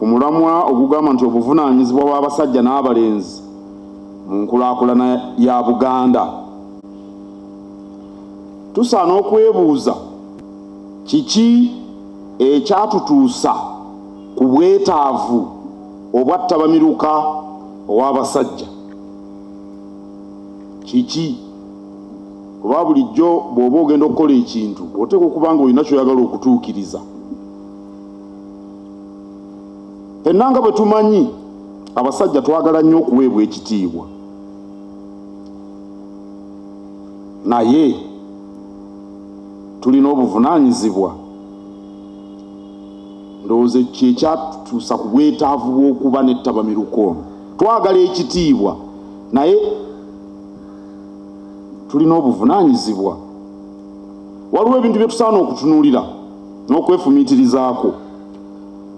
ku mulamwa ogugamba nti obuvunaanyizibwa bw'abasajja n'abalenzi mu nkulaakulana ya Buganda. Tusaana okwebuuza kiki ekyatutuusa ku bwetaavu obwattabamiruka ow'abasajja. Kiki? Kuba bulijjo bw'oba ogenda okukola ekintu oteekwa okuba nga olina ky'oyagala okutuukiriza. Ffenna nga bwe tumanyi abasajja twagala nnyo okuweebwa ekitiibwa, naye tulina obuvunaanyizibwa. Ndowooza kye kyatutuusa ku bwetaavu bw'okuba n'ettabamiruka ono. Twagala ekitiibwa naye tulina obuvunaanyizibwa. Waliwo ebintu bye tusaana okutunuulira n'okwefumiitirizaako.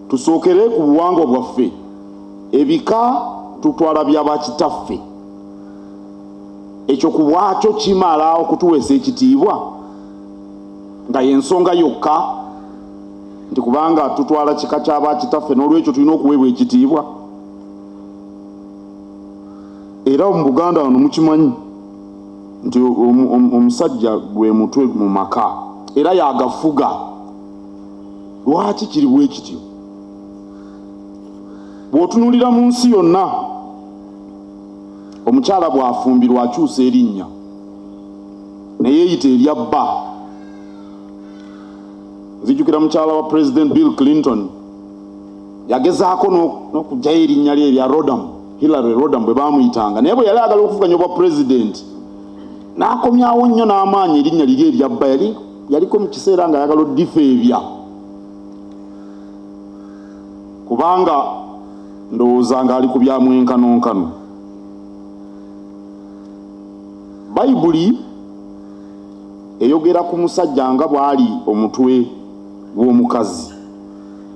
Tusookere ku buwangwa bwaffe. Ebika tutwala by'abakitaffe. Ekyo ku bwakyo kimala okutuweesa ekitiibwa nga y'ensonga yokka nti kubanga tutwala kika ky'abakitaffe n'olwekyo tulina okuweebwa ekitiibwa. Era mu Buganda wano mukimanyi nti omusajja gwe mutwe mu maka era yagafuga. Lwaki kiri bwe kityo? Bw'otunuulira mu nsi yonna omukyala bw'afumbirwa akyusa erinnya ne yeeyita erya bba. Nzijukira mukyala wa President Bill Clinton yagezaako n'okugyayo erinnya lye erya Rodham, Hillary Rodham bwe baamuyitanga, naye bwe yali agala okuvuganya obwa president n'akomyawo nnyo n'amaanyi erinnya liri erya bba. Yaliko mu kiseera nga ayagala oddifa ebya, kubanga ndowooza ng'ali ku bya mwenkanonkano. Bayibuli eyogera ku musajja nga bw'ali omutwe gw'omukazi,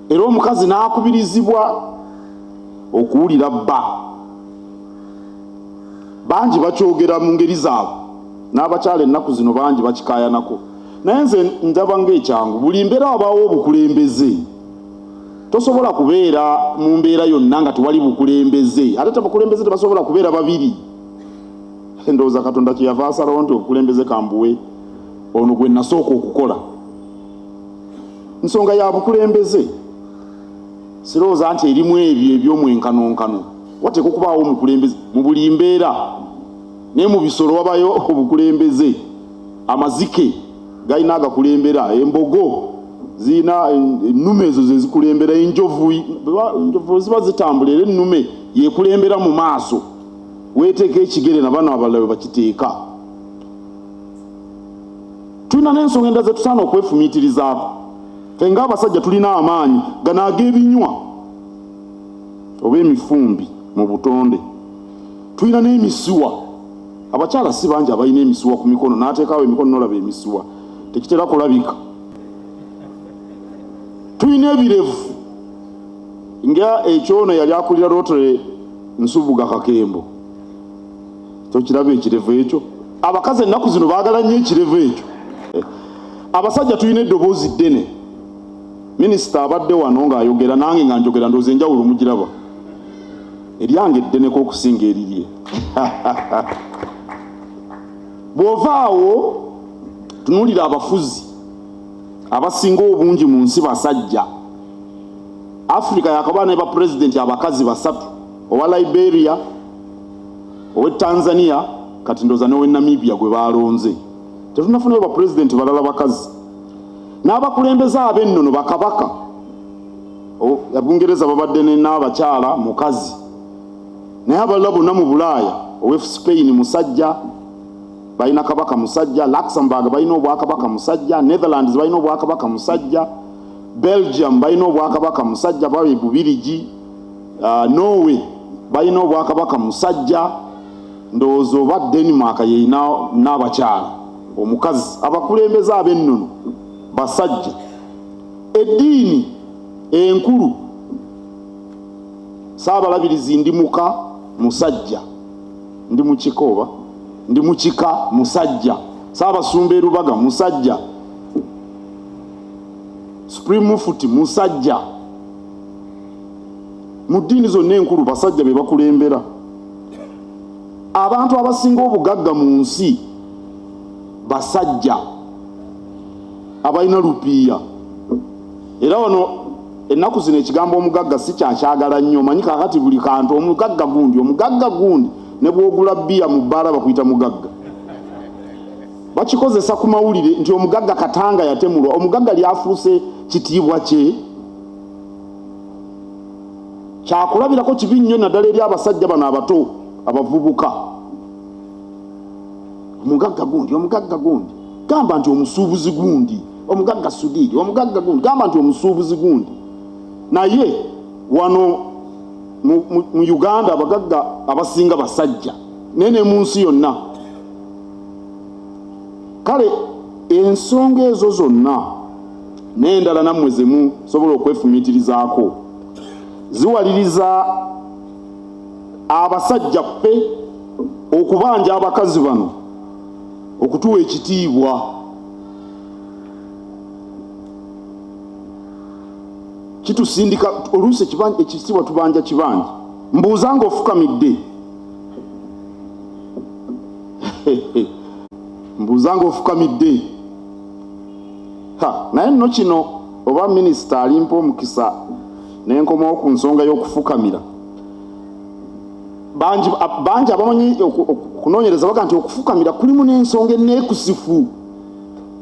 era omukazi n'akubirizibwa okuwulira bba. Bangi bakyogera mu ngeri zaabwe, n'abakyala ennaku zino bangi bakikaayanako, naye nze ndaba ng'ekyangu. Buli mbeera wabaawo obukulembeze. Tosobola kubeera mu mbeera yonna nga tewali bukulembeze. Ate abakulembeze tebasobola kubeera babiri. Ndowooza Katonda kyeyava asalawo nti obukulembeze kambuwe ono gwe nasooka okukola. Nsonga ya bukulembeze sirowooza nti erimu ebyo eby'omwenkanonkano. Wateekwa okubaawo omukulembeze mu buli mbeera, naye mu bisolo wabayo obukulembeze. Amazike galina agakulembera, embogo zina ennume ezo ze zikulembera, enjovu ziba zitambula era ennume yekulembera mu maaso. Weeteeka ekigere na bano abalala bakiteeka. Tulina n'ensonga endala ze tusaana okwefumiitirizaako. Ffe ng'abasajja tulina amaanyi gano ag'ebinywa oba emifumbi mu butonde. Tulina n'emisuwa. Abakyala si bangi abalina emisuwa ku mikono, n'ateekawo emikono n'olaba emisuwa tekitera kulabika. Tulina ebirevu nga ekyono yali akulira Rotary Nsubuga Kakembo. Tokiraba ekirevu ekyo? Abakazi ennaku zino baagala nnyo ekirevu ekyo. Abasajja tulina eddoboozi ddene. Minisita abadde wano ng'ayogera, nange nga njogera, ndowooza enjawulo mugiraba. Eryange eddeneko okusinga erirye. Bw'ovaawo tunuulira abafuzi abasinga obungi mu nsi basajja. Africa yakaba ne bapulezidenti abakazi 3, owa Liberia, owa Tanzania, kati ndowooza n'owa Namibia gwe balonze. Tetunafunayo bapulezidenti balala bakazi. N'abakulembeze ab'ennono bakabaka. Abungereza babadde n'abakyala mukazi. Naye abalala bonna mu Bulaaya, owa Spain musajja, balina kabaka musajja. Luxembourg balina obwakabaka musajja. Netherlands balina obwakabaka musajja. Belgium balina obwakabaka musajja. Babe Bubirigi, Norway balina obwakabaka musajja. Ndowooza oba Denmark yeyina n'abakyala omukazi. Abakulembeze ab'ennono basajja. Eddiini enkulu, Saabalabirizi Ndimuka musajja, ndi mukika oba ndi mukika musajja. Saabasumba e Lubaga musajja. Supreme Mufti musajja. mu ddiini zonna enkulu basajja be bakulembera. Abantu abasinga obugagga mu nsi basajja abalina lupiiya. Era wano ennaku zino ekigambo omugagga si kyakyagala nnyo. Omanyi kakati buli kantu omugagga gundi ne bwogula bbiya mu bbaala bakuyita mugagga. Bakikozesa ku mawulire nti omugagga Katanga yatemulwa. Omugagga lyafuuse kitiibwa kye. Kyakulabirako kibi nnyo naddala eri abasajja bano abato abavubuka. Omugagga gundi gamba nti omusuubuzi gundi. Omugagga Sudiri, omugagga gundi gamba nti omusuubuzi gundi. Naye wano mu Uganda abagagga abasinga basajja nene mu nsi yonna. Kale ensonga ezo zonna n'endala nammwe ze musobola okwefumiitirizaako ziwaliriza abasajja ffe okubanja abakazi bano okutuwa ekitiibwa. Kitusindika oluusi ekitiibwa tubanja kibanja. Mbuuza ng'ofukamidde. Mbuuza ng'ofukamidde. Naye nno kino oba minisita alimpa omukisa n'enkomawo ku nsonga y'okufukamira. Bangi abamanyi okunoonyereza baga nti okufukamira kulimu n'ensonga enneekusifu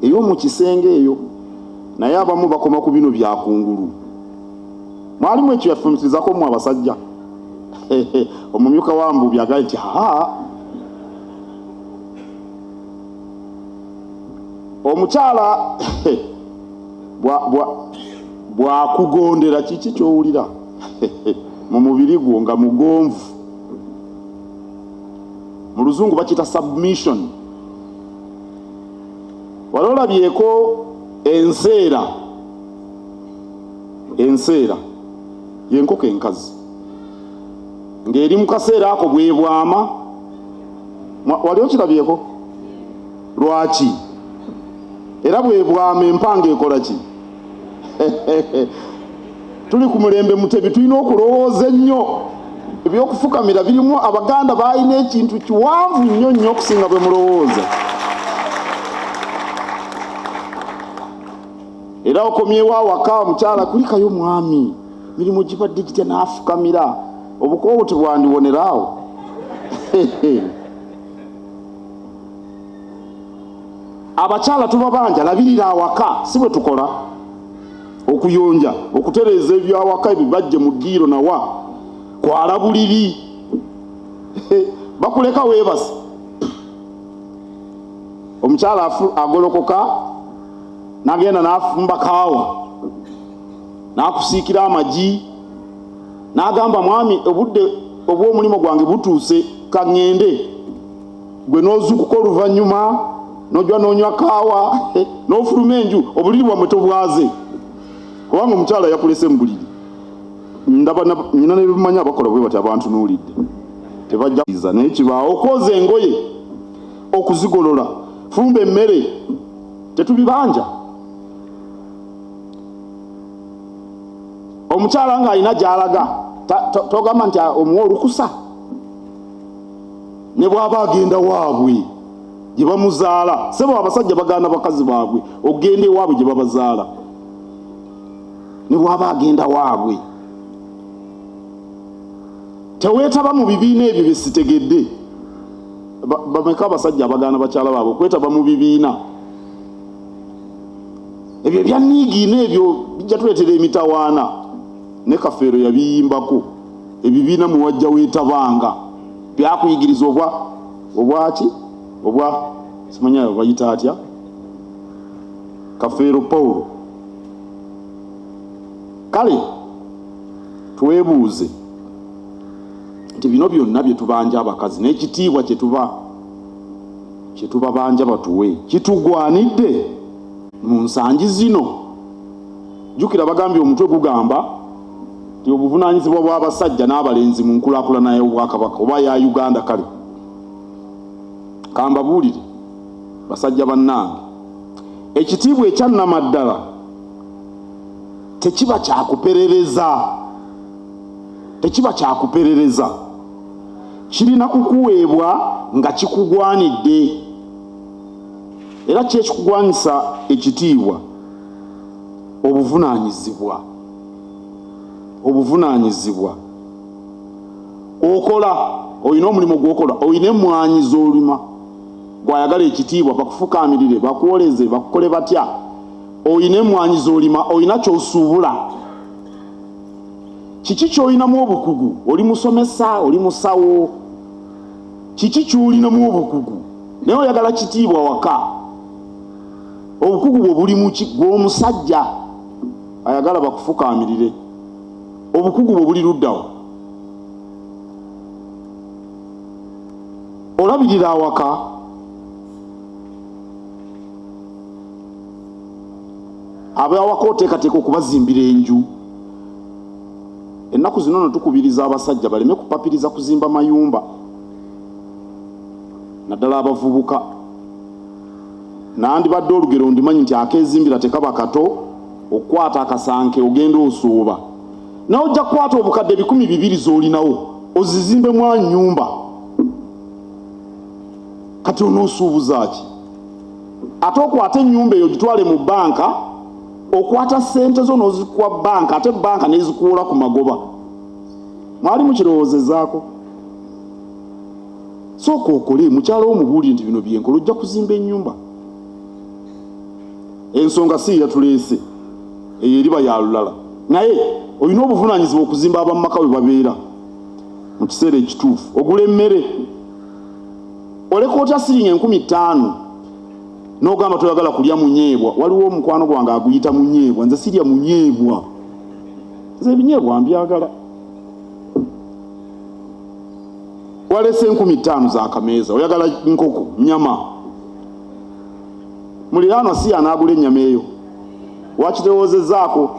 ey'omu kisenge eyo. Naye abamu bakoma ku bino byakungulu. Mwalimu ekyo yafumiitirizako mu abasajja. Omumyuka wa Mbuubi agaye nti omukyala bw'akugondera kiki ky'owulira mu mubiri gwo nga mugonvu. Mu Luzungu bakita submission. Wali olabyeko enseera y'enkoko enkazi ng'eri mu kaseera ako bwebwama. Wali okirabyeko? Lwaki? Era bwebwama empanga ekola ki? Tuli ku mulembe Mutebi, tulina okulowooza ennyo. Ebyokufukamira birimu Abaganda balina ekintu kiwanvu nnyo okusinga bwe mulowooza. Era okomyewo awaka omukyala kulikayo mwami mirimu gibadde gitya n'afukamira obukoobo tebwandiwoneraawo. Abakyala tubabanja labirira awaka si bwe tukola okuyonja okutereeza ebyawaka ebibajje mu ddiiro nawa kwala buliri. Bakuleka weebase. Omukyala agolokoka n'agenda n'afumba kaawa n'akusiikira amagi n'agamba mwami obudde obw'omulimu gwange butuuse kaŋŋende. Gwe n'ozuukuka oluvannyuma n'ojja n'onywa kaawa n'ofuluma enju obuliri bwammwe tobwaze kubanga omukyala yakulese mu buliri. Ndaba nyina n'ebimanyi abakola bwe bati abantu n'olidde tebajja kuiza naye kibaawo okwoza engoye okuzigolola fumba emmere tetubibanja. Omukyala ng'alina gy'alaga togamba nti omuwa olukusa ne bw'aba agenda waabwe gye bamuzaala. Sebo abasajja bagaana bakazi baabwe okugenda ewaabwe gye babazaala ne bw'aba agenda waabwe. Teweetaba mu bibiina ebyo bye sitegedde. Bameka abasajja abagaana bakyala baabwe okwetaba mu bibiina ebyo ebya niigiina ebyo bijja tuleetera emitawaana. Ne Kafeero yabiyimbako ebibiina mwe wajja weetabanga byakuyigiriza obwaki simanyayo bayita atya Kafeero Paulo. Kale twebuuze nti bino byonna bye tubanja abakazi n'ekitiibwa kye tubabanja batuwe kitugwanidde mu nsangi zino. Jjukira bagambye omutwe gugamba nti obuvunaanyizibwa bw'abasajja n'abalenzi mu nkulaakulana y'Obwakabaka oba ya Uganda. Kale kambabuulire basajja bannange, ekitiibwa ekyannamaddala tekiba kyakuperereza. tekiba kyakuperereza, kirina kukuweebwa nga kikugwanidde. Era kyekikugwanisa ekitiibwa obuvunaanyizibwa. Obuvunaanyizibwa okola, olina omulimu gwokola, olina emmwanyi z'olima gwayagala ekitiibwa, bakufukaamirire, bakwoleze, bakukole batya. Olina emmwanyi z'olima, olina ky'osuubula. Kiki ky'olinamu obukugu? Oli musomesa, oli musawo, kiki ky'olinamu obukugu naye oyagala kitiibwa waka? Obukugu bwe buli mu gw'omusajja ayagala bakufukaamirire. Obukugu bwe buli luddawo. Olabirira awaka, abawaka oteekateeka okubazimbira enju. Ennaku zino no tukubiriza abasajja baleme kupapiriza kuzimba mayumba, naddala abavubuka. Nandibadde olugero ndimanyi nti akeezimbira tekaba kato, okukwata akasanke ogenda osooba. Nawe ojja kukwata obukadde 200 z'olinawo ozizimbemu nnyumba. Kati onoosuubuza ki? Ate okwata ennyumba eyo gitwale mu banka, okwata ssente zo n'ozikuwa banka, ate banka n'ezikuwola ku magoba. Mwali mukirowoozezaako? Sooka okole, mukyala omubuulire nti bino byenkola, ojja kuzimba ennyumba. Ensonga si yatuleese, eyo eriba ya lulala. Naye olina obuvunaanyizibwa okuzimba abamaka we babeera mu kiseera ekituufu. Ogula emmere, oleka otya siringi 50,000 n'ogamba toyagala kulya munyeebwa. Waliwo omukwano gwange aguyita munyeebwa, nze sirya munyeebwa, nze ebinyeebwa mbyagala. Walese 50,000 za kameeza, oyagala nkoko, nyama. Muliraanwa si anaagula ennyama eyo, wakirowoozezaako?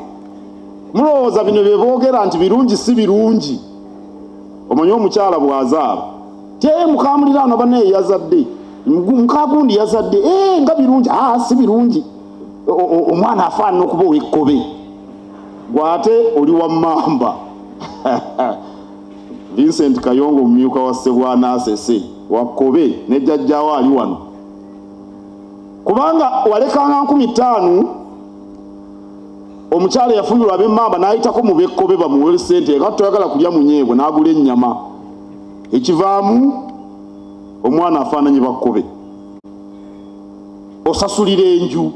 Mulowooza bino bye boogera nti birungi si birungi? Omanyi omukyala bw'azaala tye mukamuliraanwa bannaye yazadde, mukagundi yazadde, nga birungi. Si birungi, omwana afaanana okuba ow'ekkobe, gwate oli wa mmamba. Vincent Kayongo omumyuka wa Ssebwana Asese wa Kkobe ne jjajjaawo ali wano. Kubanga walekanga 50,000, omukyala yafunyulwa ab'emmamba n'ayitako mu b'ekkobe bamuwe ssente, nga toyagala kulya munyeebwe, n'agula ennyama. Ekivaamu omwana afaananye bakkobe. Osasulira enju.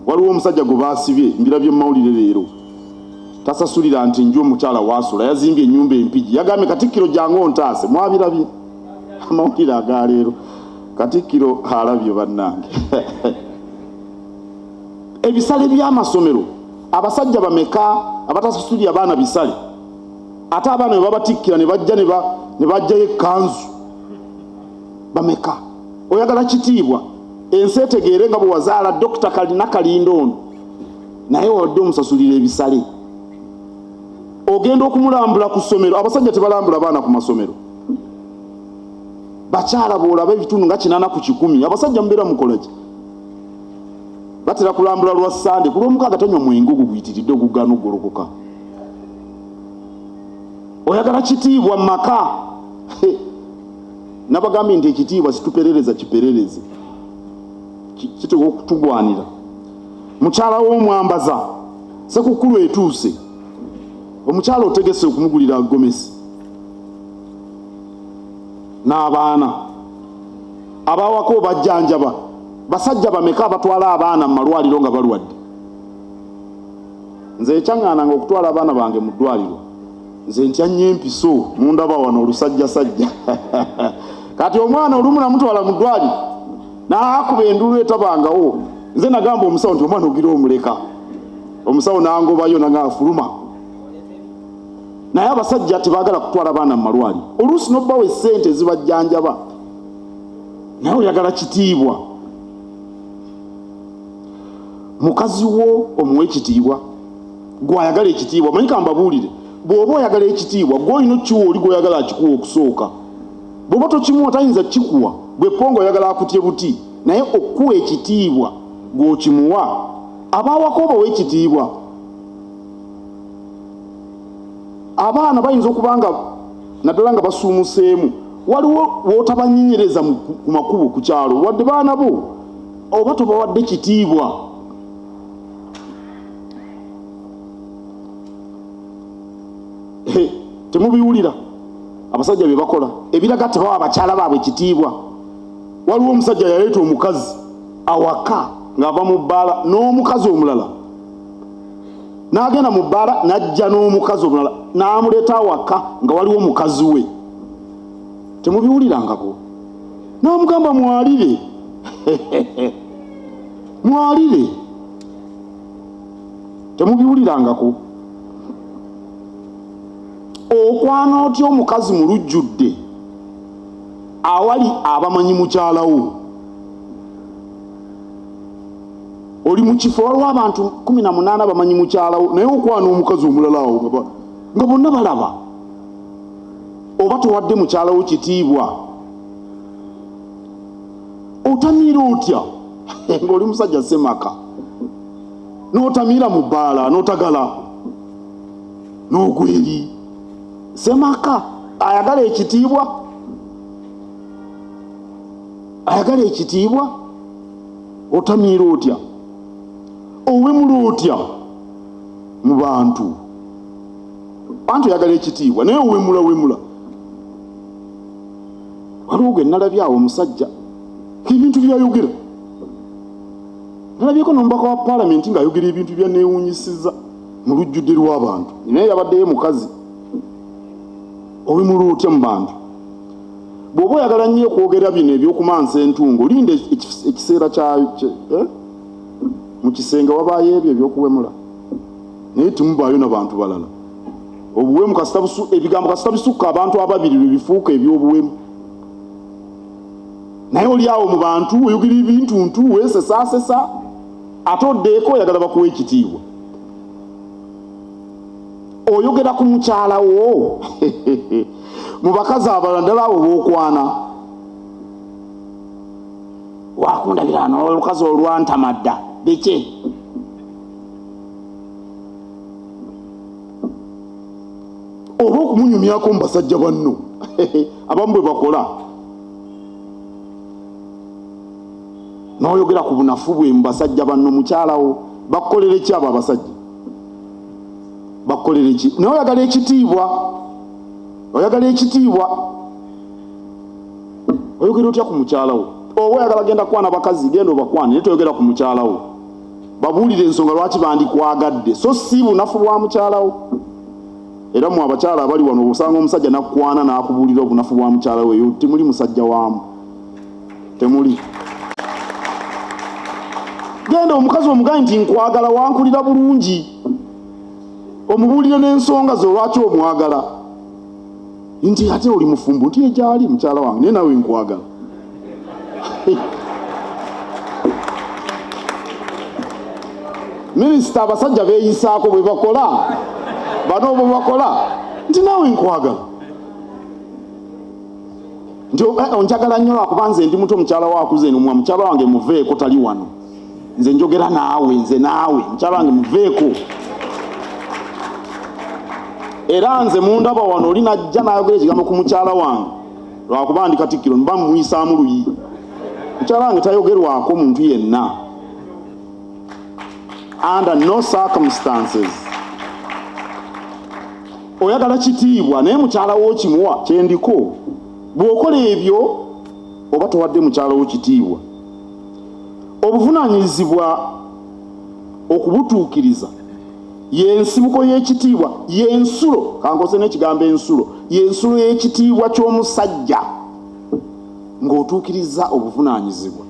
Waliwo omusajja gwe baasibye, mbirabye mu mawulire leero, tasasulira nti nju omukyala waasula, yazimbye ennyumba empigi. Yagambye Katikkiro jangu ontaase. Mwabirabye amawulire aga leero? Katikkiro alabye bannange. Ebisale by'amasomero, abasajja bameka abatasasulira abaana bisale? Ate abaana bwe babatikkira ne bajja ne bajjayo ekkanzu, bameka? Oyagala kitiibwa, ensi etegeere nga bwe wazaala Dr. Kalina Kalinda ono, naye wadde omusasulira ebisale. Ogenda okumulambula ku ssomero. Abasajja tebalambula baana ku masomero. Bakyala bw'olaba ebitundu nga 80 ku 100, abasajja mubeera mukola ki? Batera kulambula lwa Sande, ku Lwomukaaga tanywa mwenge oguguyitiridde ogugaana okugolokoka. Oyagala kitiibwa mu maka? Nabagambye nti ekitiibwa situperereza kiperereze, kiteka okutugwanira. Mukyala w'omwambaza, Ssekukkulu etuuse, omukyala otegese okumugulira gomesi n'abaana. Abawaka obajjanjaba, basajja bameka abatwala abaana mu malwaliro nga balwadde? Nze ekyaŋŋaananga okutwala abaana bange mu ddwaliro, nze ntya nnyo empiso mundaba wano olusajjasajja. Kati omwana olumu namutwala mu ddwaliro n'akuba endulu etabangawo. Nze nagamba omusawo nti omwana ogira omuleka. Omusawo n'angobayo nangafuluma. Naye abasajja tebaagala kutwala baana mu malwaliro. Oluusi n'obbawo essente zibajjanjaba, naye oyagala kitiibwa. Mukazi wo omuwe ekitiibwa, gw'ayagala ekitiibwa. Manyi kambabuulire, bw'oba oyagala ekitiibwa, gw'olina okiwa oli gw'oyagala akikuwa okusooka. Bw'oba tokimuwa tayinza kikuwa. Bwe pongo oyagala akutye buti, naye okuwa ekitiibwa gw'okimuwa. Abawaka obawa ekitiibwa. abaana bayinza okubanga naddala nga basuumuseemu waliwo wootabanyinyereza ku makubo ku kyalo wadde baana bo oba tobawadde kitiibwa. Temubiwulira abasajja bye bakola ebiraga tebawa abakyala baabwe kitiibwa. Waliwo omusajja yaleeta omukazi awaka ng'ava mu bbaala n'omukazi omulala, n'agenda mu bbaala n'ajja n'omukazi omulala n'amuleeta awaka nga waliwo mukazi we. Temubiwulirangako? N'amugamba mwalire mwalire. Temubiwulirangako? Okwana otya omukazi mu lujjudde awali abamanyi mukyala wo? Oli mu kifo waliwo abantu 18 bamanyi mukyala wo, naye okwana omukazi omulala awo nga bonna balaba. Oba towadde mukyala wo kitiibwa? Otamiira otya ng'oli musajja semaka, n'otamiira mu bbaala n'otagala n'ogweri semaka ayagala ekitiibwa, ayagala ekitiibwa. Otamiira otya? Owemula otya mu bantu? Bantu yagala ekitiibwa naye owemula. Waliwo gwe nalabye awo omusajja ebintu byayogera, nalabyeko n'omubaka wa paalamenti ng'ayogera ebintu byanneewuunyisiza mu lujjudde lw'abantu, naye yabaddeyo mukazi. Owemula otya mu bantu? Bw'oba oyagala nnyo okwogera bino ebyokumansa entungo, linda ekiseera kyayo mu kisenge wabaayo ebyo ebyokuwemula, naye timubaayo n'abantu balala. Obuwemu ebigambo kasita bisukka abantu ababiri lwe bifuuka eby'obuwemu. Naye oli awo mu bantu oyogera ebintuntu weesesaasesa, ate oddeeko oyagala bakuwa ekitiibwa. Oyogera ku mukyala wo mu bakazi abalala ddala abo bookwana. Wakundabira n'olukazi olwantamadda biki? Oba okumunyumyako mu basajja banno abamu bwe bakola. N'oyogera ku bunafu bwe mu basajja banno, mukyala wo bakukolere ki abo abasajja? Bakukolere ki? Naye oyagala ekitiibwa, oyagala ekitiibwa. Oyogera otya ku mukyala wo? Oba oyagala genda kwana bakazi, genda obakwane, naye toyogera ku mukyala wo. Babuulire ensonga lwaki bandikwagadde, so si bunafu bwa mukyala wo. Era mu abakyala abali wano osanga omusajja nakukwana n'akubuulira obunafu bwa mukyala we, eyo temuli musajja waamu, temuli. Genda omukazi omugaye nti nkwagala, wankulira bulungi, omubuulire n'ensonga zo lwaki omwagala. Nti ate oli mufumbo, nti ejali mukyala wange naye nawe nkwagala. Minisita abasajja beeyisaako bwe bakola, bano bwe bakola nti nawe nkwagala. Nti onjagala nnyo lwakuba nze ndi muto, mukyala wo akuze, nomwa mukyala wange muveeko, tali wano. Nze njogera naawe, nze naawe, mukyala wange muveeko. Era nze mundaba wano oli najja n'ayogera ekigambo ku mukyala wange lwakuba ndi Katikkiro, mba muyisaamu luyi. Mukyala wange tayogerwako muntu yenna, under no circumstances. Oyagala kitiibwa, naye mukyala wo kimuwa kyendiko. Bw'okola ebyo oba towadde mukyala wo kitiibwa. Obuvunaanyizibwa okubutuukiriza y'ensibuko y'ekitiibwa, y'ensulo, kankose n'ekigambo ensulo, y'ensulo y'ekitiibwa ky'omusajja ng'otuukiriza obuvunaanyizibwa.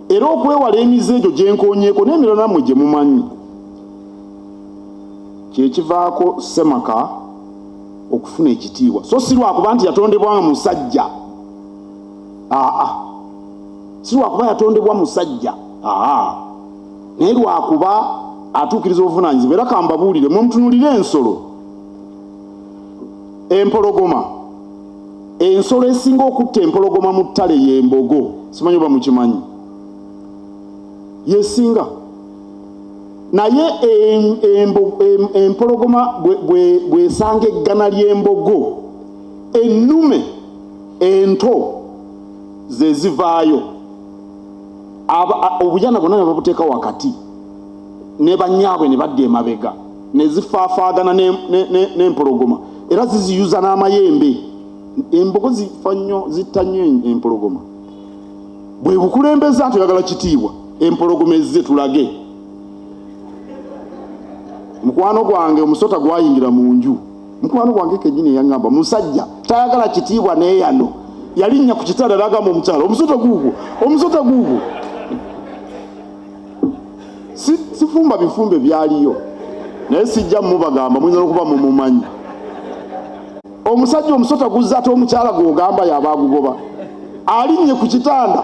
Era okwewala emize egyo gye nkoonyeeko n'emirala nammwe gye mumanyi, kye kivaako semaka okufuna ekitiibwa. So si lwakuba nti yatondebwa nga musajja, si lwakuba yatondebwa musajja, naye lwakuba atuukiriza obuvunaanyizibwa. Era kambabuulire, mumutunulire ensolo. Empologoma, ensolo esinga okutta empologoma mu ttale y'embogo. Simanyi oba mukimanyi? Yesinga. naye empologoma bwesanga eggana ly'embogo, ennume ento ze zivaayo, obujana bwonna ne babuteeka wakati ne bannyaabwe ne badda emabega ne zifaafaagana n'empologoma, era ziziyuza n'amayembe. Embogo zifa nnyo, zitta nnyo empologoma. Bwe bukulembeza tuyagala kitiibwa, empologoma ezze tulage. Mukwano gwange omusota gwayingira mu nju, mukwano gwange kennyini eyangamba musajja tayagala kitiibwa neeyano, yalinnya ku kitanda n'agamba omukyala, omusota guugwo sifumba bifumbe byaliyo, naye sijja mubagamba muyinza okuba mumumanyi. Omusajja omusota guzza ate omukyala gw'ogamba yaba agugoba, alinnye ku kitanda.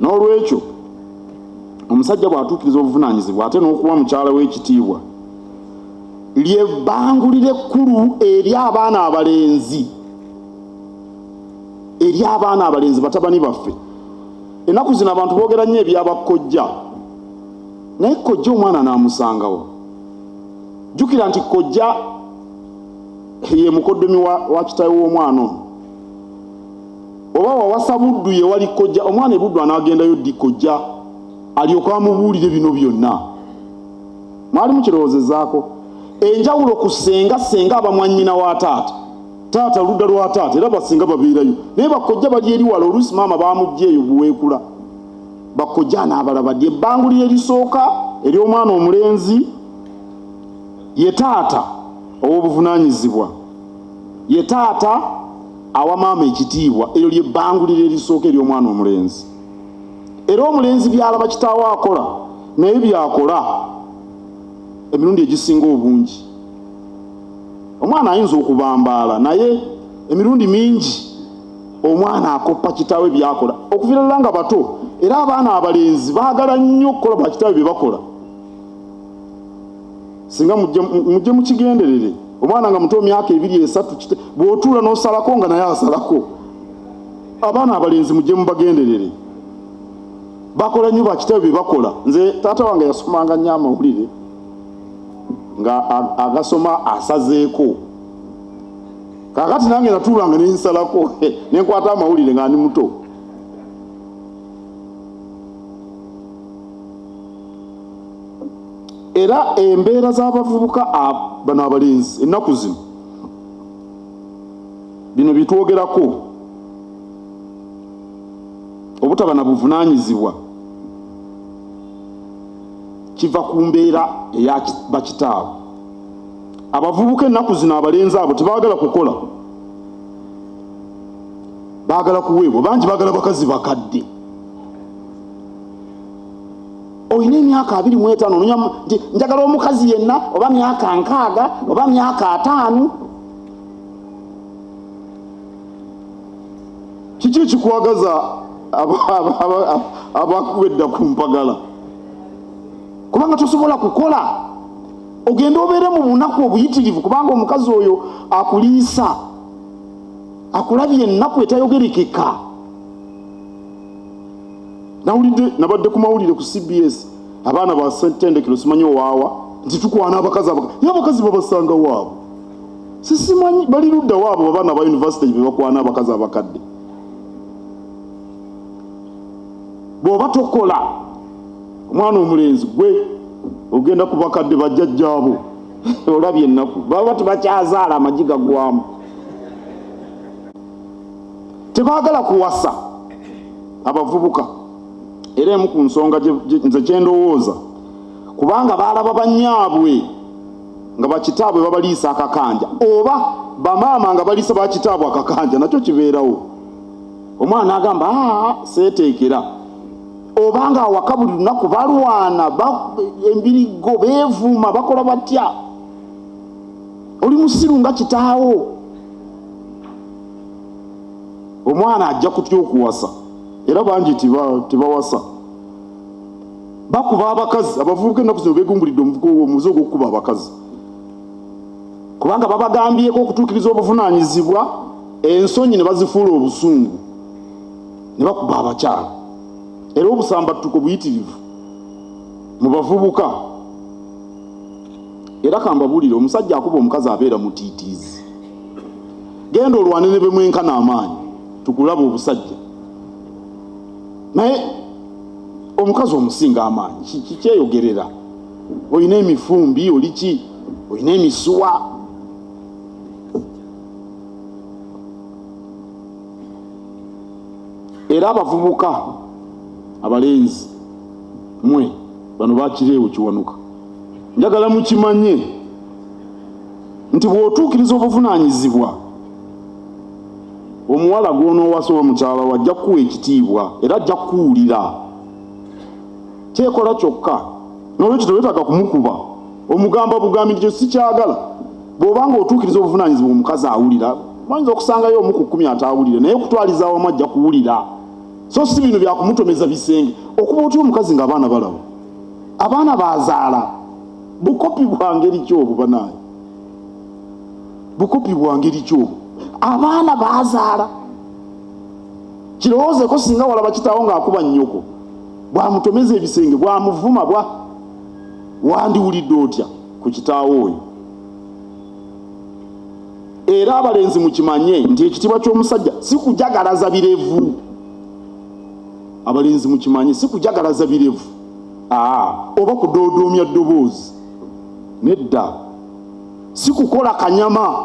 N'olwekyo omusajja bw'atuukiriza obuvunaanyizibwa ate n'okuwa mukyala w'ekitiibwa, lyebbangulire ekkulu eri abaana abalenzi, batabani baffe. Ennaku zino abantu boogera nnyo ebyabakojja, naye kojja omwana n'amusangawo. Jjukira nti kojja ye mukoddomi wa kitaawe w'omwana ono. Oba wawasa buddu ye wali kojja, omwana ebuddu anaagendayo ddi kojja alyoke amubuulire bino byonna. Mwali mukirowoozezaako? Enjawulo ku senga abamwannyina wa taata oludda lwa taata, era basenga babeerayo, naye bakojja bali eri wala. Oluusi maama baamugja eyo buweekula, bakojja n'abalaba. Ebbangulire erisooka ery'omwana omulenzi ye taata ow'obuvunaanyizibwa, ye taata awa maama ekitiibwa. Eryo lyebbangulire erisooka ery'omwana omulenzi. Era omulenzi byalaba kitaawe akola naye byakola emirundi egisinga obungi. Omwana ayinza okubambaala naye emirundi mingi omwana akoppa kitaawe byakola, okuviirira nga bato. Era abaana abalenzi baagala nnyo okukola ba kitaawe bye bakola. Singa mujje mukigenderere, omwana nga muto myaka 2-3 bw'otuula n'osalako nga naye asalako. Abaana abalenzi mujje mubagenderere, bakola nnyo ba kitaawe bye bakola. Nze taata wange yasomanga nnyo amawulire, nga agasoma asazeeko. Kakati nange natuulanga nensalako nenkwata amawulire nga ndi muto. Era embeera z'abavubuka bano abalenzi ennaku zino, bino bitwogerako, obutaba na buvunaanyizibwa kiva ku mbeera eya bakitaawe. Abavubuka ennaku zino abalenzi abo tebaagala kukola, baagala kuweebwa. Bangi baagala bakazi bakadde. Oyina emyaka 25 nti njagala omukazi yenna, oba myaka 60 oba myaka 5. Kiki ekikwagaza abakuwedda ku mpagala? Kubanga tosobola kukola, ogenda obeere mu bunaku obuyitirivu, kubanga omukazi oyo akuliisa, akulabye ennaku etayogerekeka. Nabadde ku mawulire ku CBS, abaana ba ssentendekero simanyi owaawa nti tukwana abakazi ye abakazi babasanga waabo. Sisimanyi bali ludda waabo abaana ba university be bakwana abakazi abakadde. Bw'oba tokola, omwana omulenzi gwe ogenda ku bakadde bajjajjaabo olabye ennaku baba tebakyazaala amagi gagwamu. Tebaagala kuwasa abavubuka. Era emu ku nsonga nze kyendowooza, kubanga baalaba bannyaabwe nga bakitaabwe babaliisa akakanja, oba bamaama nga baliisa bakitaabwe akakanja, nakyo kibeerawo. Omwana agamba seeteekera. Obanga awaka buli lunaku balwana, embirigo beevuuma, bakola batya? Oli musiru nga kitaawo. Omwana ajja kutya okuwasa, era bangi tebawasa. Bakuba abakazi. Abavubuka ennaku zino beegumbulidde omuze ogw'okukuba abakazi, kubanga babagambyeko okutuukiriza obuvunaanyizibwa, ensonyi ne bazifuula obusungu. ne bakuba abakyala. Era obusambattuko buyitirivu mu bavubuka. Era kambabuulire, omusajja akuba omukazi abeera mutiitiizi. Genda olwane ne bemwenkana amaanyi tukulaba obusajja. Naye omukazi omusinga amaanyi kikyeyogerera. Olina emifumbi, oli ki? Olina emisuwa. Era abavubuka abalenzi mwe bano bakireewo kiwanuka, njagala mukimanye nti bw'otuukiriza obuvunaanyizibwa, omuwala gw'onoowasa oba mukyala we ajja kukuwa ekitiibwa era ajja kukuwulira. Kyekola kyokka, n'olwekyo teweetaaga kumukuba omugamba bugambi nti kyo sikyagala. Bw'obanga otuukiriza obuvunaanyizibwa omukazi awulira, oyinza okusangayo omu ku 10 ataawulire, naye okutwaliza awamu ajja kuwulira. So si bino byakumutomeza bisenge. Okuba otya omukazi ng'abaana balaba, abaana bazaala, bukopi bwa ngeri ki obwo banaye? Bukopi bwa ngeri ki obwo? Abaana bazaala. Kirowoozeko singa walaba kitaawo ng'akuba nnyoko, bwamutomeza ebisenge, bwamuvuma, wandiwulidde otya ku kitaawo oyo? Era abalenzi mukimanye nti ekitiibwa ky'omusajja si kujagalaza birevu. Abalenzi mukimanye si kujagalaza birevu oba kudoodoomya ddoboozi. Nedda, si kukola kanyama.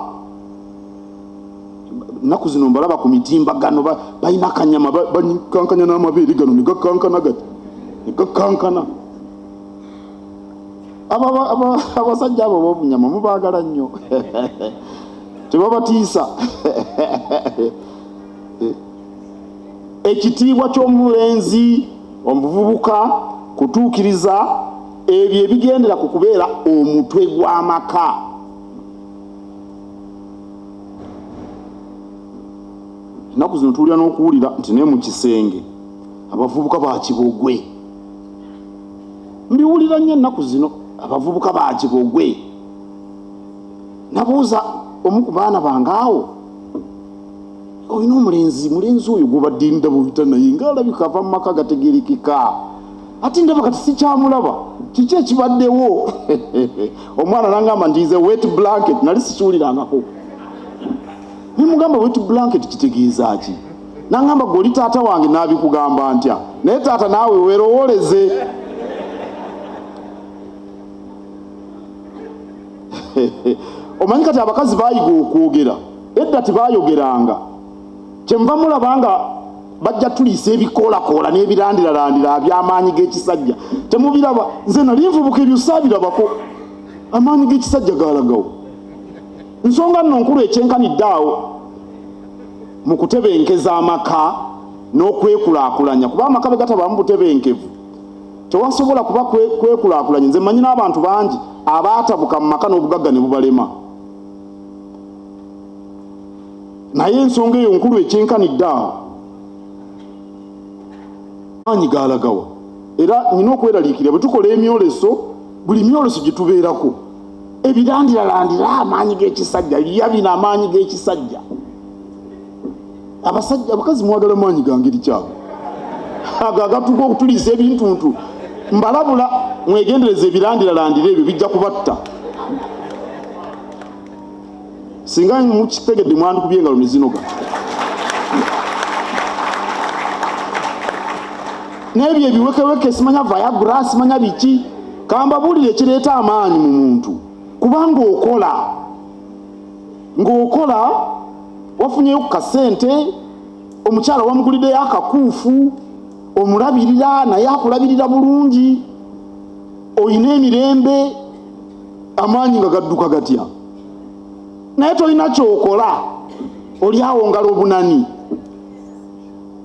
Nnaku zino mbalaba ku mitimbagano balina kanyama, bakankanya n'amabeere gano ne gakankana gati, ne gakankana. Abasajja abo b'obunyama mubaagala nnyo. Tebabatiisa. Ekitiibwa ky'omulenzi omuvubuka kutuukiriza ebyo ebigendera ku kubeera omutwe gw'amaka. Ennaku zino tuwulira n'okuwulira nti ne mu kisenge abavubuka ba Kibogwe. Mbiwulira nnyo ennaku zino, abavubuka ba Kibogwe. Nabuuza omu ku baana bange awo, olina mulenzi oyo gw'obadde ndaba oyita naye ng'alabika ava mu maka gategerekeka, ate ndaba kati sikyamulaba, kiki ekibaddewo? Omwana n'angamba ntiize wet blanket, nali sikiwulirangako. Nimugamba wet blanket kitegeeza ki? N'angamba gw'oli taata wange n'abikugamba ntya, naye taata naawe weerowooleze. Omanyi kati abakazi baayiga okwogera, edda tebaayogeranga. Kyenva mulabanga bajja tuliisa ebikoolakoola n'ebirandirarandira aby'amaanyi g'ekisajja. Temubiraba, nze nali nvubuka ebyo saabirabako. Amaanyi g'ekisajja gaalagawo. Nsonga nno nkulu ekyenkanidde awo mu kutebenkeza amaka n'okwekulaakulanya, kuba amaka be gatabaamu butebenkevu tewasobola kuba kwekulaakulanya. Nze mmanyi n'abantu bangi abaatabuka mu maka n'obugagga ne bubalema. Naye ensonga eyo nkulu ekyenkanidde awo amaanyi gaalagawa. Era nina okweraliikirira bwe tukola emyoleso, buli myoleso gye tubeerako, ebirandirarandira amaanyi g'ekisajja, lya bino amaanyi g'ekisajja. Abakazi mwagala maanyi gangeri kyabo ago agatuka okutuliisa ebintuntu. Mbalabula mwegendereza ebirandirarandira ebyo bijja kubatta. Singa mukitegedde mwandikubye engalo ne zinoga. N'ebyo ebiwekeweke simanya Viagra, simanya biki. Kambabuulire ekireeta amaanyi mu muntu, kubanga ng'okola wafunyeyo ku kasente, omukyala wamuguliddeyo akakuufu, omulabirira naye akulabirira bulungi, olina emirembe, amaanyi nga gadduka gatya. Naye tolina kyokola, oli awo ngalo obunani.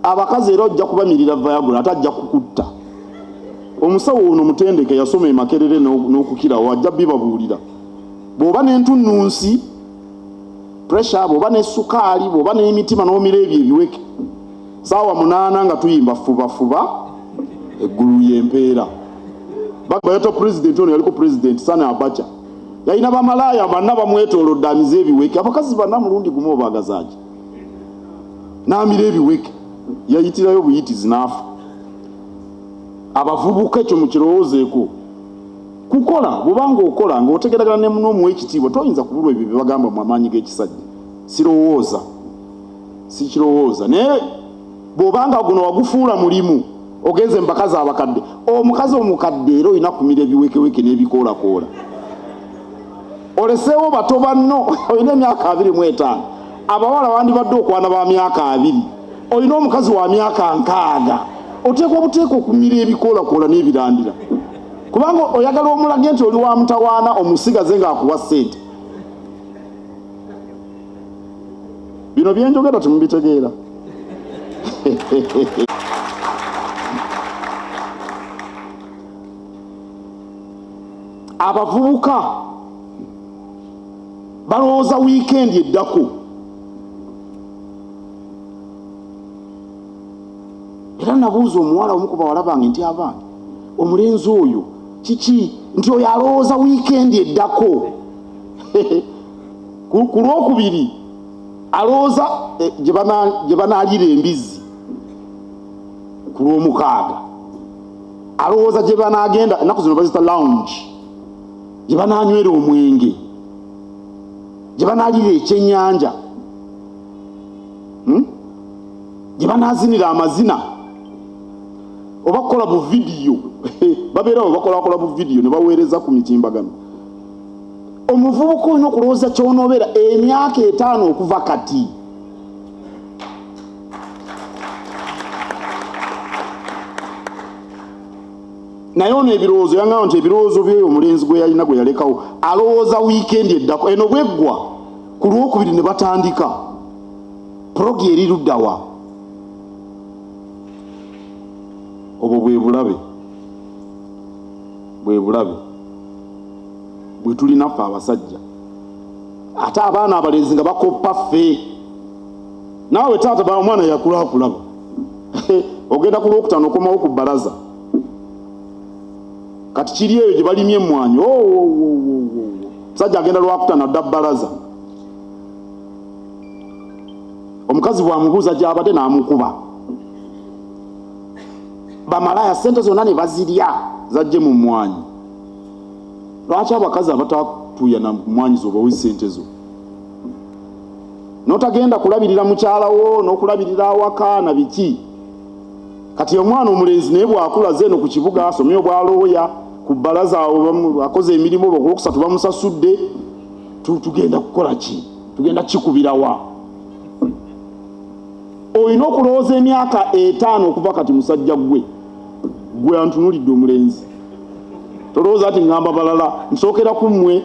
Abakazi era ojja kubamirira Viagra, ate ajja kukutta. Omusawo ono mutendeke yasoma Makerere n'okukirawo, ajja bibabuulira. Bw'oba n'entunnunsi, pressure, bw'oba n'essukaali, bw'oba n'emitima n'omira ebyo ebiweke, saawa 8 nga tuyimba fuba eggulu y'empeera. Bayita pulezidenti ono yaliko pulezidenti Sani Abacha, yalina bamalaaya banna bamwetoolodde amize ebiweke. Abakazi banna mulundi gumu obaagazaaki n'amira ebiweke. yayitirayo buyitizi n'afa. Abavubuka ekyo mukirowoozeeko. Kukola bw'obanga okola ng'otegeragana n'omuwa ekitiibwa toyinza kubulwa ebyo bye bagamba mu amaanyi g'ekisajja. Sikirowooza naye bw'obanga guno wagufuula mulimu ogenze mu bakazi abakadde, omukazi omukadde era olina kumira ebiwekeweke n'ebikoolakoola. Oleseewo bato banno olina emyaka 25, abawala wandibadde okwana ba myaka 2, olina omukazi wa myaka 60, oteekwa buteeka okumira ebikoolakoola n'ebirandira. Kubanga oyagala omulage nti oli wa mutawaana omusigaze ng'akuwa ssente. Bino byenjogera temubitegeera. Abavubuka balowooza wiikendi eddako. Era nabuuza omuwala omu ku bawala bange nti abange omulenzi oyo kiki nti oyo alowooza wiikendi eddako. Ku lwokubiri alowooza gye banaalira embizzi. Ku lwomukaaga alowooza gye banaagenda, ennaku zino bazita lounge, gye banaanywera omwenge, gye banaalira ekyennyanja, gye banaazinira amazina oba kukola bu vidiyo. Babeerawo bakola bu vidiyo ne baweereza ku mitimbagano. Omuvubuka olina okulowooza ky'onoobeera emyaka 5 okuva kati. Naye ono ebirowoozo yangamba nti ebirowoozo byeyo omulenzi gwe yalina gwe yalekawo alowooza wiikendi eddako. Eno bweggwa ku lwokubiri ne batandika progi eri luddawa. Obwo bwe bulabe bwe tulina ffe abasajja. Ate abaana abalenzi nga bakoppa ffe. Naawe taata ba omwana yakulakulaba. Ogenda ku Lwokutaano okomawo ku bbalaza. Kati kiri eyo gye balimye emmwanyi. Musajja agenda Lwakutaano adda bbalaza. Omukazi bw'amubuuza gy'abadde n'amukuba. Bamalaya ssente zonna ne bazirya zajje mu mmwanyi. Lwaki abakazi abatatuuya na mmwanyi zo bawe ssente zo? N'otagenda kulabirira mukyala wo n'okulabirira awaka na biki. Kati omwana omulenzi naye bw'akulaze eno ku kibuga asomye obwalooya ku bbalaza awo akoze emirimu olwokusatu bamusasudde, tugenda kukola ki? Tugenda kikubirawa? Olina okulowooza emyaka 5 okuva kati musajja gwe antunulidde omulenzi. Tolowooza ati ngamba balala nsookera ku mmwe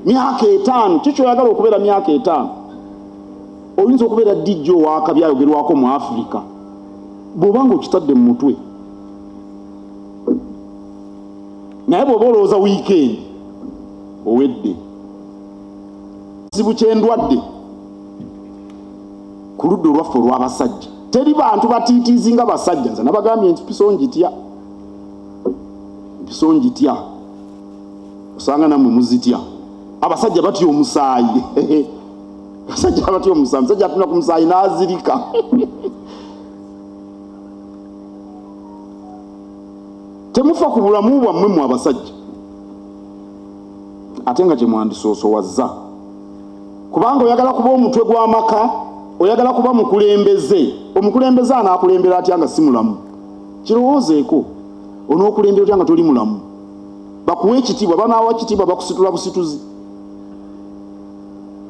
myaka 5. Kiki oyagala okubeera myaka 5? Oyinza okubeera DJ owaaka byayogerwako mu Africa bw'obanga okitadde mu mutwe. Naye bw'oba olowooza wiikendi owedde. Kizibu ky'endwadde ku ludda olwaffe olw'abasajja. Teri bantu batiitiizi nga basajja. Nze nabagambye nti mpiso ngitya. Osanga nammwe muzitya. Abasajja batya omusaayi. Abasajja batya omusaayi. Musajja atuna ku musaayi n'azirika. Temufa ku bulamu bwammwe mu abasajja. Ate nga kye mwandisoosowazza. Kubanga oyagala kuba omutwe gw'amaka, oyagala kuba mukulembeze. Omukulembeze anaakulembera atya nga si mulamu? Kirowoozeeko. Onookulembera otya nga toli mulamu? Bakuwa ekitiibwa, banaawa kitiibwa bakusitula busituzi.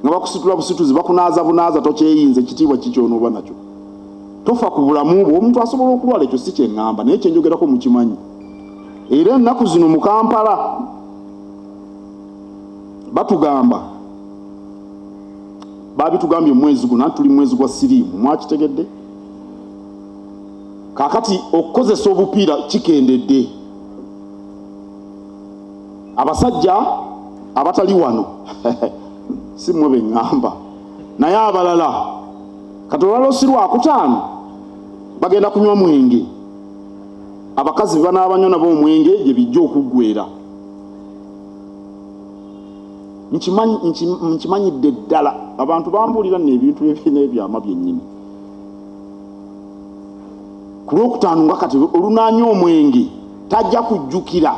Nga bakusitula busituzi bakunaaza bunaaza tokyeyinza ekitiibwa kikyonooba nakyo. Tofa ku bulamu bwo. Omuntu asobola okulwala, ekyo si kye ŋŋamba naye kye njogerako mukimanyi. Era ennaku zino mu Kampala batugamba, babitugambye omwezi guno, tuli mwezi gwa siriimu, mwakitegedde? Kaakati okukozesa obupiira kikendedde. Abasajja abatali wano si mmwe be ŋŋamba, naye abalala kati olwala si Lwakutaano bagenda kunywa mwenge. Abakazi banaabanywa nabo omwenge gye bijja okuggwera. Nkimanyidde ddala. Abantu bambuulira n'ebintu ebyama byennyini. ku Lwokutaano nga kati olunaanya omwenge tajja kujjukira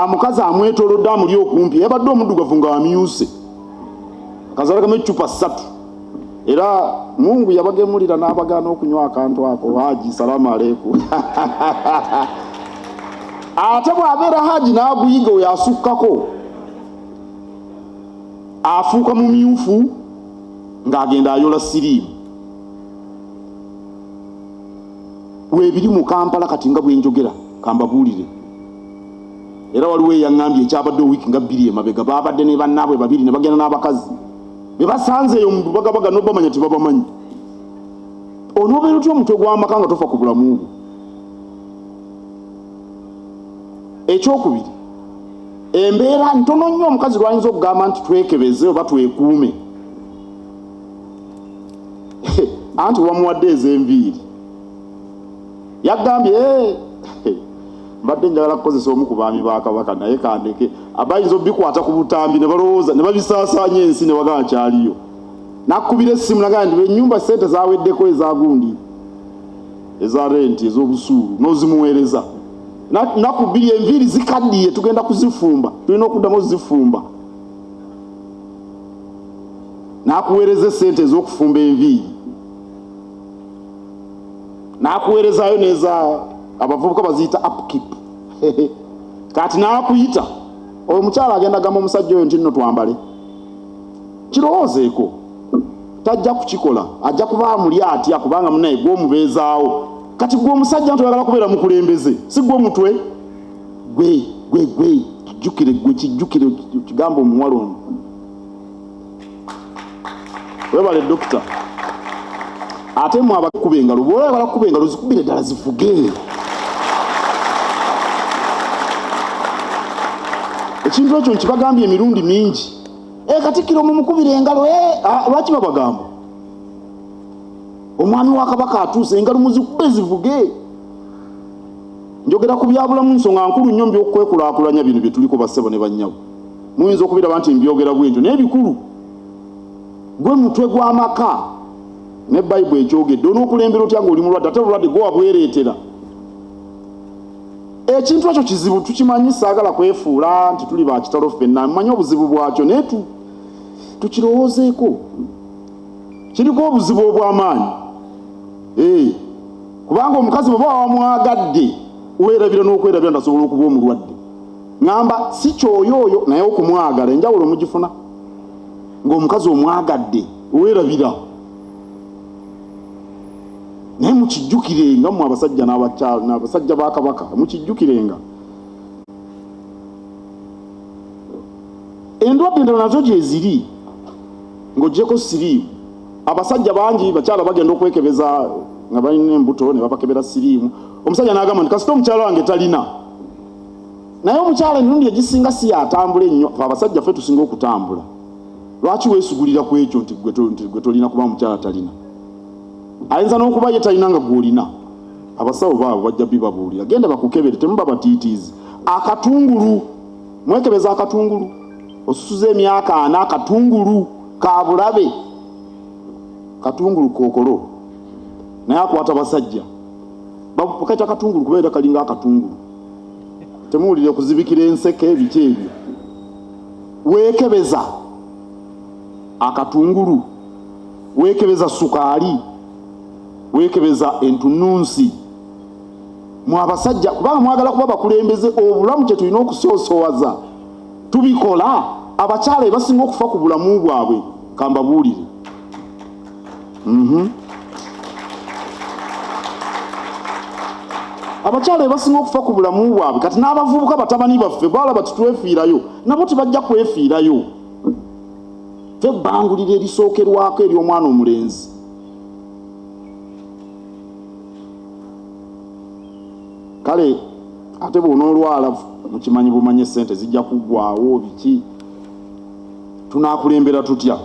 mukazi amwetoolodde amuli okumpi yabadde omuddugavu nga amyuse kazalagamu eccupa 3 era Mungu yabagemulira n'abagaana okunywa akantu ako Haji salaamu aleikum ate bw'abeera Haji n'aguyiga oyo asukkako afuuka mumyufu ng'agenda ayola siriimu weebiri mu Kampala kati nga bwe njogera kambabuulire era waliwo eyaŋŋambye ekyabadde wiiki nga 2 emabega baabadde ne bannaabwe 2 ne bagenda n'abakazi be basanzeeyo mu bagabaga n'obamanya tebabamanyi onoobeera otya omutwe gw'amaka nga tofa ku bulamu bwo. Ekyokubiri embeera ntono nnyo omukazi lwayinza okugamba nti twekebeze oba twekuume anti wamuwadde ez'enviiri yagambye mbadde njagala kukozesa omu ku baami ba Kabaka naye kandeke abayinza obikwata ku butambi ne balowooza ne babisaasaanya ensi ne bagamba kyaliyo nakubira essimu nagaa nti ennyumba sente zaweddeko ezagundi eza renti ez'obusuulu n'ozimuweereza nakubiri enviiri zikaddiye tugenda kuzifumba tulina okuddamu ozifumba nakuweereza essente ez'okufumba enviiri nakuweerezaayo neza abavubuka baziyita upkeep kati naakuyita oyo mukyala agenda gamba omusajja oyo nti nno twambale kirowoozeeko tajja kukikola ajja kuba amuli atya kubanga munaye gw'omubeezaawo kati gwe omusajja nti oyagala kubeera mukulembeze si gwe omutwe gwe kijjukire kigambo omuwala ono webale dokita ate mu abakuba engalo bw'oyagala kukuba engalo zikubire ddala zivuge ekintu ekyo nkibagambye emirundi mingi Katikkiro mumukubire engalo lwaki babagamba omwami wa Kabaka atuuse engalo muzikube zivuge njogera ku byabulamu nsonga nkulu nnyo by'okwekulaakulanya bino bye tuliko bassebo ne bannyawo muyinza okubiraba nti mbyogera bwentyo naye bikulu gwe mutwe gw'amaka ne Bayibuli ekyogedde onookulembera otya ng'oli mulwadde ate obulwadde gwe wabwereetera ekintu ekyo kizibu tukimanyi saagala kwefuula nti tuli ba kitalo ffenna mmanyi obuzibu bwakyo naye tukirowoozeeko kiriko obuzibu obw'amaanyi kubanga omukazi bw'oba wamwagadde weerabira n'okwerabira ndasobola okuba omulwadde ŋŋamba si kyoyooyo naye okumwagala enjawulo mugifuna ng'omukazi omwagadde weerabira naye mukijjukirenga mu abasajja n'abasajja ba Kabaka mukijjukirenga endwadde endala nazo gyeziri ng'oggyeko siriimu abasajja bangi bakyala bagenda okwekebeza nga balina embuto ne babakebera siriimu omusajja n'agamba nti kasita omukyala wange talina naye omukyala emirundi egisinga si yatambula ennyo abasajja ffe tusinga okutambula lwaki weesugulira ku ekyo nti gwe tolina kuba omukyala talina ayinza n'okuba ye talina nga gw'olina abasawo baabo bajja bibabuulira genda bakukebere temuba batiitiizi akatungulu mwekebeza akatungulu osusuza emyaka 4 akatungulu ka bulabe katungulu kookolo naye akwata basajja bakaita akatungulu kubeera kalinga akatungulu temuwulire kuzibikira enseke ebiki ebyo weekebeza akatungulu weekebeza sukaali weekebeza entununsi mu abasajja kubanga mwagala kuba bakulembeze obulamu kye tulina okusoosowaza tubikola abakyala ebasinga okufa ku bulamu bwabwe kambabuulire abakyala ebasinga okufa ku bulamu bwabwe kati n'abavubuka batabani baffe balaba titwefiirayo nabo tebajja kwefiirayo ffe bbangulira erisookerwako ery'omwana omulenzi kale ate bw'onoolwala mukimanyi bumanye sente zijja kuggwaawo biki tunaakulembera tutya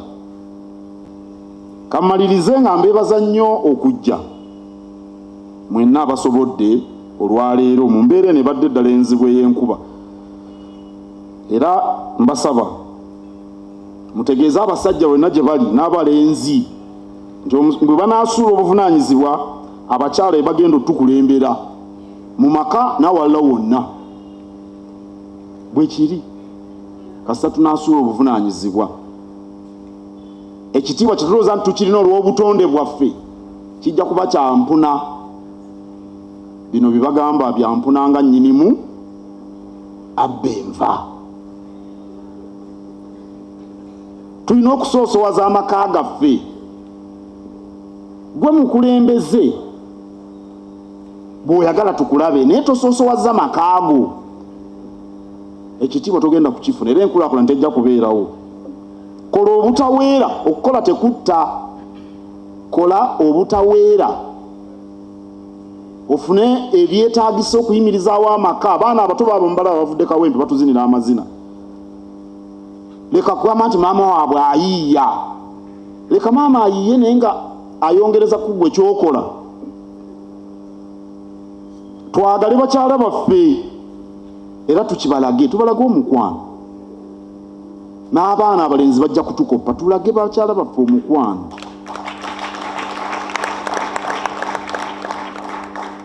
kammalirize nga mbeebaza nnyo okujja mwenna abasobodde olwaleero mu mbeera ne badde eddala enzibu ey'enkuba era mbasaba mutegeeze abasajja bonna gye bali n'abalenzi nti bwe banaasuula obuvunaanyizibwa abakyala bagenda tukulembera mu maka nawalala wonna bwe kiri kasita tunasuula obuvunaanyizibwa ekitiibwa kyetulowooza nti tukirina olw'obutonde bwaffe kijja kuba kyampuna bino bibagamba byampuna nga nnyinimu abba enva tulina okusoosowaza amaka gaffe gwe mukulembeze bw'oyagala tukulabe naye tosoosowaza makaago ekitiibwa togenda kukifuna era enkulaakulana tejja kubeerawo kola obutaweera okukola tekutta kola obutaweera ofune ebyetaagisa okuyimirizaawo amaka abaana abato baabo mubalaba bavudde kawempe batuzinira amazina leka kugamba nti maama waabwe ayiiya leka maama ayiiye naye nga ayongereza kugwe kyokola twagale bakyala baffe era tukibalage tubalage omukwano n'abaana abalenzi bajja kutukoppa tulage bakyala baffe omukwano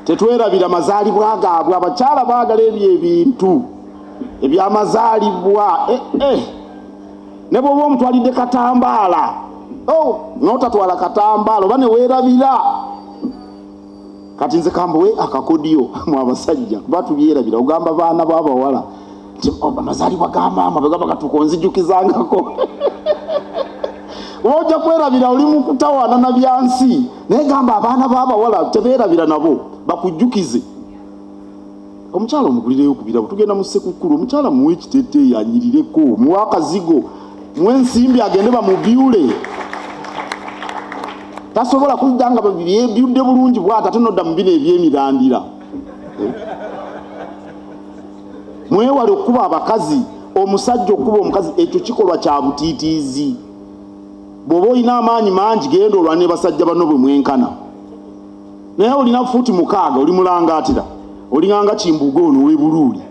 tetwerabira mazaalibwa gaabwe abakyala baagala ebyo ebintu ebyamazaalibwa ne bw'oba omutwalidde katambaala n'otatwala katambaala oba ne weerabira kati nze kambuwe akakodiyo mu abasajja kuba tubyerabira ogamba baana b'abawala nti amazaalibwa ga maama bwe gaba gatuko nzijukizangako ojja kwerabira oli mu kutawaana na byansi naye gamba abaana b'abawala tebeerabira nabo bakujjukize omukyala omugulireyo kubirabo tugenda mu ssekukkulu omukyala muwe ekiteeteeyi anyirireko muwe akazigo muwe ensimbi agende bamubyule tasobola kujja nga byebyudde bulungi bw'ati ate nodda mu bino ebyemirandira mwewale okuba abakazi omusajja okuba omukazi ekyo kikolwa kya butiitiizi bw'oba olina amaanyi mangi genda olwane basajja bano bwe mwenkana naye olina fuuti 6 oli mulangaatira olinganga Kimbuga ono w'ebuluuli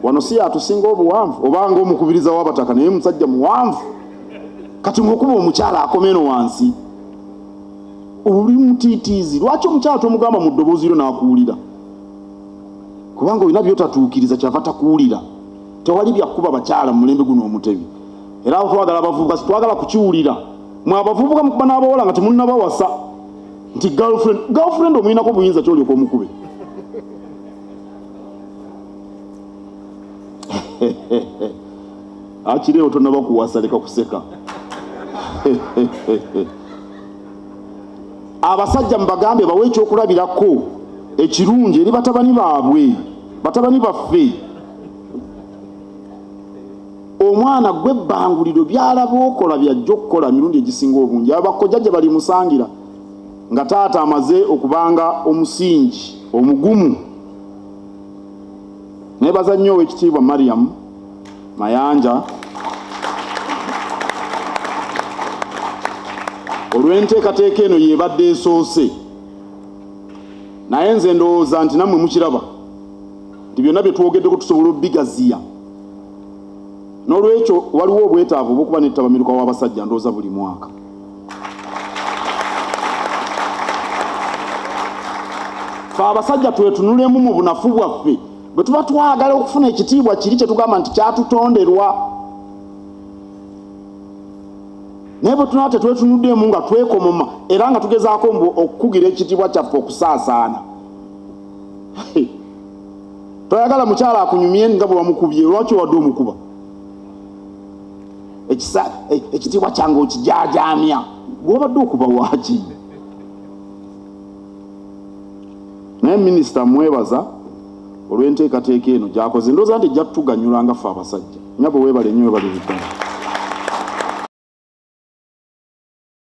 wano si atusinga obuwanvu obanga omukubiriza w'abataka naye musajja muwanvu kati mukuba omukyala akomeno wansi oli mutiitiizi lwaki omukyala tomugamba mu ddoboozi lyo n'akuwulira kubanga olina byotatuukiriza kyava takuwulira tewali byakuba bakyala mu mulembe guno omutebi era awo twagala abavubuka sitwagala kukiwulira mwe abavubuka mukuba n'abawala nga temunnabawasa nti girlfriend omulinako buyinza kyolyoka omukube akireewo tonaba kuwasa leka kuseka abasajja mubagambe bawe ekyokulabirako ekirungi eri batabani baabwe batabani baffe omwana gwe ebbanguliro byalaba okola byajja okukola mirundi egisinga obungi abakojja gye bali musangira nga taata amaze okubanga omusingi omugumu nebaza nnyo ow'ekitiibwa Mariam Mayanja olw'enteekateeka eno yeebadde esoose naye nze ndowooza nti nammwe mukiraba nti byonna bye twogeddeko tusobola obbigaziya n'olwekyo waliwo obwetaavu obw'okuba n'ettabamiruka w'abasajja ndowooza buli mwaka fe abasajja twetunulemu mu bunafu bwaffe bwe tuba twagala okufuna ekitiibwa kiri kye tugamba nti kyatutonderwa naye bwe tunaba tetwetunuddemu nga twekomoma era nga tugezaako okukugira ekitiibwa kyaffe okusaasaana toyagala mukyala akunyumye nga bwe wamukubye lwaki wadde omukuba ekitiibwa kyange okijaajamya gwobadde okuba waaki naye minisita mwebaza olw'enteekateeka eno gyakoze ndowooza nti ejja tutuganyula nga ffe abasajja nyabo weebale nnyo weebale biddamu